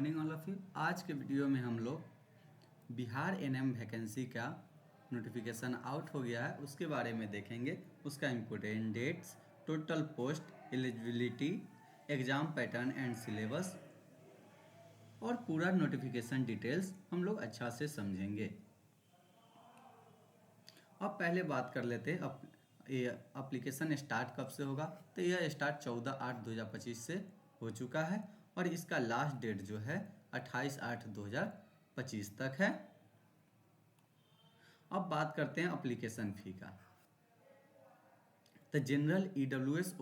Morning all of you. आज के video में हम लोग बिहार एनएम वैकेंसी का नोटिफिकेशन आउट हो गया है उसके बारे में देखेंगे। उसका important dates, total post, eligibility, exam pattern and syllabus और पूरा नोटिफिकेशन डिटेल्स हम लोग अच्छा से समझेंगे। अब पहले बात कर लेते हैं ये एप्लीकेशन स्टार्ट कब से होगा। तो यह स्टार्ट 14/8/2025 से हो चुका है और इसका लास्ट डेट जो है 28/8/2025 तक है। अब बात करते हैं एप्लीकेशन फ़ी का। तो जनरल, EWS,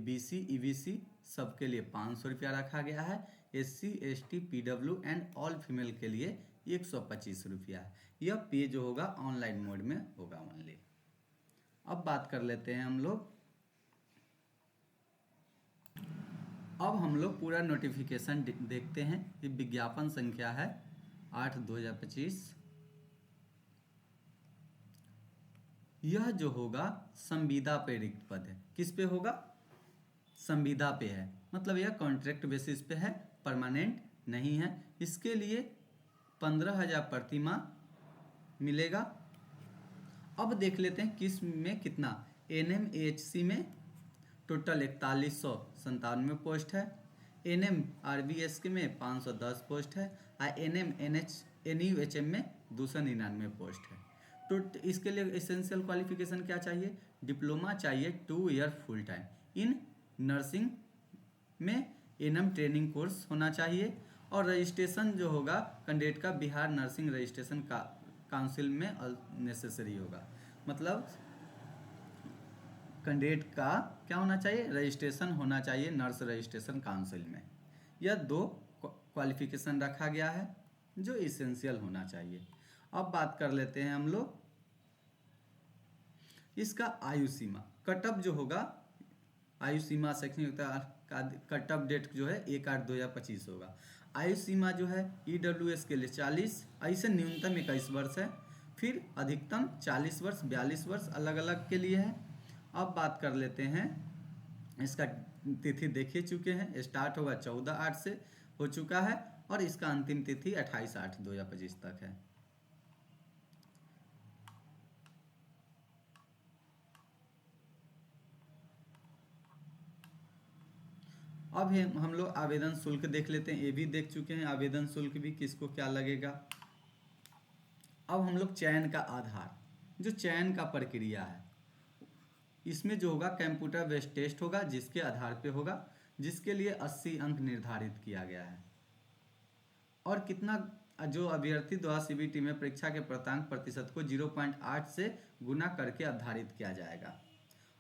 BC, EBC सबके लिए 500 रुपया रखा गया है। SC, ST, PW and all female के लिए 125 रुपया है। यह पे जो होगा ऑनलाइन मोड में होगा ओनली। अब बात कर लेते हैं हम लोग। अब हम लोग पूरा नोटिफिकेशन देखते हैं। ये विज्ञापन संख्या है 8/2025। यह जो होगा संविदा पे रिक्त पद है। किस पे होगा? संविदा पे है, मतलब यह कॉन्ट्रैक्ट बेसिस पे है, परमानेंट नहीं है। इसके लिए 15,000 प्रति माह मिलेगा। अब देख लेते हैं किस में कितना। NM AHC में टोटल 4197 पोस्ट है। NM RBS के में 510 पोस्ट है और NM NUHM में 299 पोस्ट है। तो इसके लिए एसेंशियल क्वालिफिकेशन क्या चाहिए? डिप्लोमा चाहिए 2 year full time in nursing में NM ट्रेनिंग कोर्स होना चाहिए। और रजिस्ट्रेशन जो होगा कैंडिडेट का बिहार नर्सिंग रजिस्ट्रेशन काउंसिल में नेसेसरी होगा। मतलब कैंडिडेट का क्या होना चाहिए? रजिस्ट्रेशन होना चाहिए नर्स रजिस्ट्रेशन काउंसिल में। यह 2 क्वालिफिकेशन रखा गया है जो इसेंशियल होना चाहिए। अब बात कर लेते हैं हम लोग इसका आयु सीमा। कटअप जो होगा आयु सीमा शैक्षणिक का कटअप डेट जो है 1/8/2025 होगा। आयु सीमा जो है EWS के लिए 40, ऐसे न्यूनतम 21 वर्ष है, फिर अधिकतम 40 वर्ष, 42 वर्ष अलग अलग के लिए है। अब बात कर लेते हैं इसका तिथि देख ही चुके हैं। स्टार्ट होगा 14/8 से हो चुका है और इसका अंतिम तिथि 28/8/2025 तक है। अब हम लोग आवेदन शुल्क देख लेते हैं। ये भी देख चुके हैं आवेदन शुल्क भी किसको क्या लगेगा। अब हम लोग चयन का आधार, जो चयन का प्रक्रिया है, इसमें जो होगा कंप्यूटर बेस्ड टेस्ट होगा जिसके आधार पे होगा, जिसके लिए 80 अंक निर्धारित किया गया है। और कितना जो अभ्यर्थी द्वारा CBT में परीक्षा के प्राप्तांक प्रतिशत को 0.8 से गुना करके निर्धारित किया जाएगा।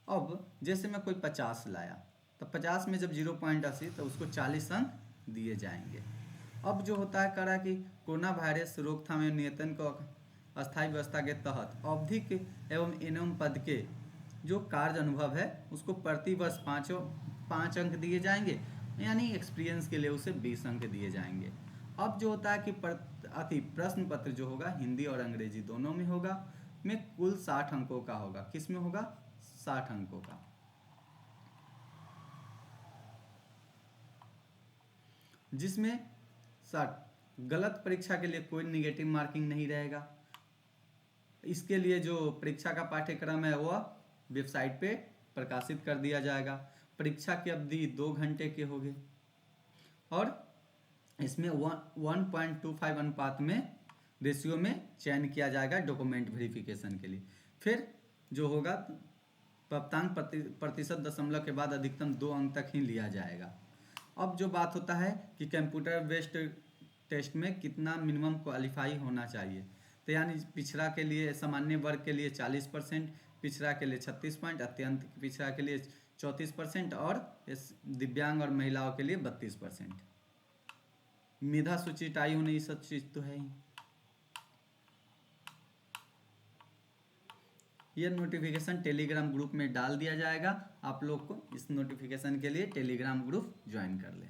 अब जैसे मैं कोई 50 लाया तो 50 में जब 0.80 तो उसको 40 अंक दिए जाएंगे। अब जो होता है करा कि कोरोना वायरस रोकथाम एवं नियंत्रण को अस्थायी व्यवस्था के तहत आवधिक एवं एनएम पद के जो कार्य अनुभव है उसको प्रति वर्ष 5 अंक दिए जाएंगे, यानी एक्सपीरियंस के लिए उसे 20 अंक दिए जाएंगे। अब जो होता है कि प्रश्न पत्र जो होगा हिंदी और अंग्रेजी दोनों में होगा, में कुल 60 अंकों का होगा। किस में होगा? 60 अंकों का। जिसमें 60 गलत परीक्षा के लिए कोई निगेटिव मार्किंग नहीं रहेगा। इसके लिए जो परीक्षा का पाठ्यक्रम है वह वेबसाइट पे प्रकाशित कर दिया जाएगा। परीक्षा की अवधि 2 घंटे के होगी और इसमें 1.25 अनुपात में रेशियो में चयन किया जाएगा डॉक्यूमेंट वेरिफिकेशन के लिए। फिर जो होगा प्राप्तांक प्रतिशत दशमलव के बाद अधिकतम 2 अंक तक ही लिया जाएगा। अब जो बात होता है कि कंप्यूटर बेस्ड टेस्ट में कितना मिनिमम क्वालिफाई होना चाहिए, तो यानी पिछड़ा के लिए, सामान्य वर्ग के लिए 40%, पिछड़ा के लिए 36 पॉइंट, अत्यंत पिछड़ा के लिए 34% और दिव्यांग और महिलाओं के लिए 32%। मेधा सूची टाई होने, ये सब चीज़ तो है ही। यह नोटिफिकेशन टेलीग्राम ग्रुप में डाल दिया जाएगा। आप लोग को इस नोटिफिकेशन के लिए टेलीग्राम ग्रुप ज्वाइन कर लें।